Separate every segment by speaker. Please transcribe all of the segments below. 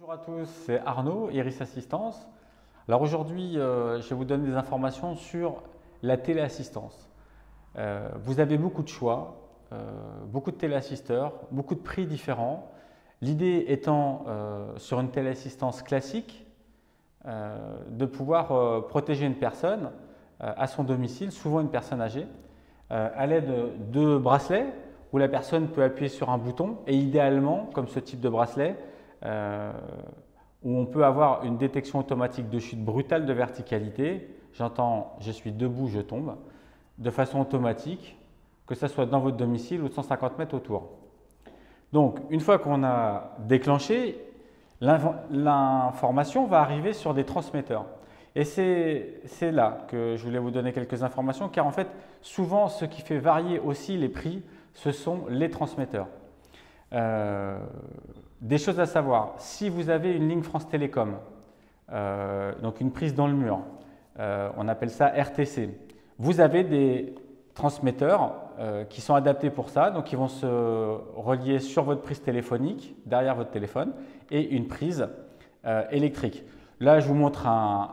Speaker 1: Bonjour à tous, c'est Arnaud, Iris Assistance. Alors aujourd'hui, je vais vous donner des informations sur la téléassistance. Vous avez beaucoup de choix, beaucoup de téléassisteurs, beaucoup de prix différents. L'idée étant, sur une téléassistance classique, de pouvoir protéger une personne à son domicile, souvent une personne âgée, à l'aide de bracelets où la personne peut appuyer sur un bouton et idéalement, comme ce type de bracelet, où on peut avoir une détection automatique de chute brutale de verticalité. J'entends je suis debout, je tombe, de façon automatique, que ce soit dans votre domicile ou de 150 mètres autour. Donc, une fois qu'on a déclenché, l'information va arriver sur des transmetteurs. Et c'est là que je voulais vous donner quelques informations, car en fait, souvent, ce qui fait varier aussi les prix, ce sont les transmetteurs. Des choses à savoir, si vous avez une ligne France Télécom, donc une prise dans le mur, on appelle ça RTC, vous avez des transmetteurs qui sont adaptés pour ça, donc ils vont se relier sur votre prise téléphonique, derrière votre téléphone, et une prise électrique. Là, je vous montre un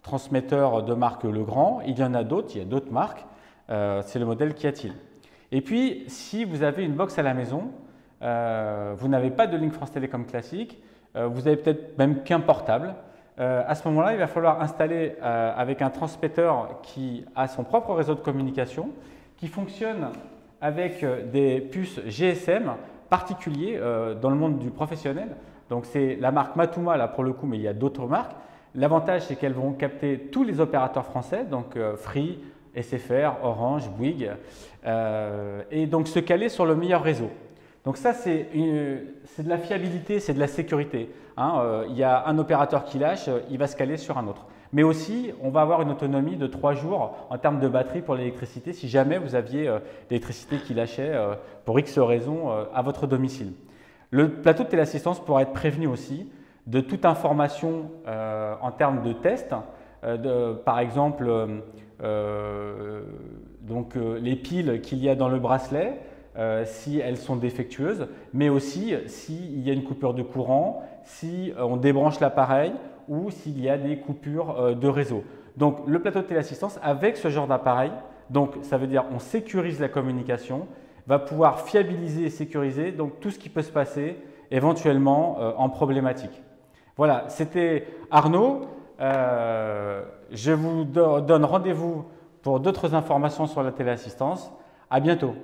Speaker 1: transmetteur de marque Legrand, il y en a d'autres, il y a d'autres marques, c'est le modèle Kiatil. Et puis, si vous avez une box à la maison, vous n'avez pas de ligne France Télécom classique, vous avez peut-être même qu'un portable. À ce moment-là, il va falloir installer avec un transmetteur qui a son propre réseau de communication, qui fonctionne avec des puces GSM particuliers dans le monde du professionnel. Donc c'est la marque Matuma là pour le coup, mais il y a d'autres marques. L'avantage, c'est qu'elles vont capter tous les opérateurs français, donc Free, SFR, Orange, Bouygues, et donc se caler sur le meilleur réseau. Donc ça, c'est de la fiabilité, c'est de la sécurité. Il y a un opérateur qui lâche, il va se caler sur un autre. Mais aussi, on va avoir une autonomie de 3 jours en termes de batterie pour l'électricité si jamais vous aviez l'électricité qui lâchait pour X raisons à votre domicile. Le plateau de téléassistance pourra être prévenu aussi de toute information en termes de tests, par exemple les piles qu'il y a dans le bracelet, si elles sont défectueuses, mais aussi s'il y a une coupure de courant, si on débranche l'appareil ou s'il y a des coupures de réseau. Donc le plateau de téléassistance avec ce genre d'appareil, donc ça veut dire on sécurise la communication, va pouvoir fiabiliser et sécuriser donc tout ce qui peut se passer éventuellement en problématique. Voilà, c'était Arnaud. Je vous donne rendez-vous pour d'autres informations sur la téléassistance. À bientôt.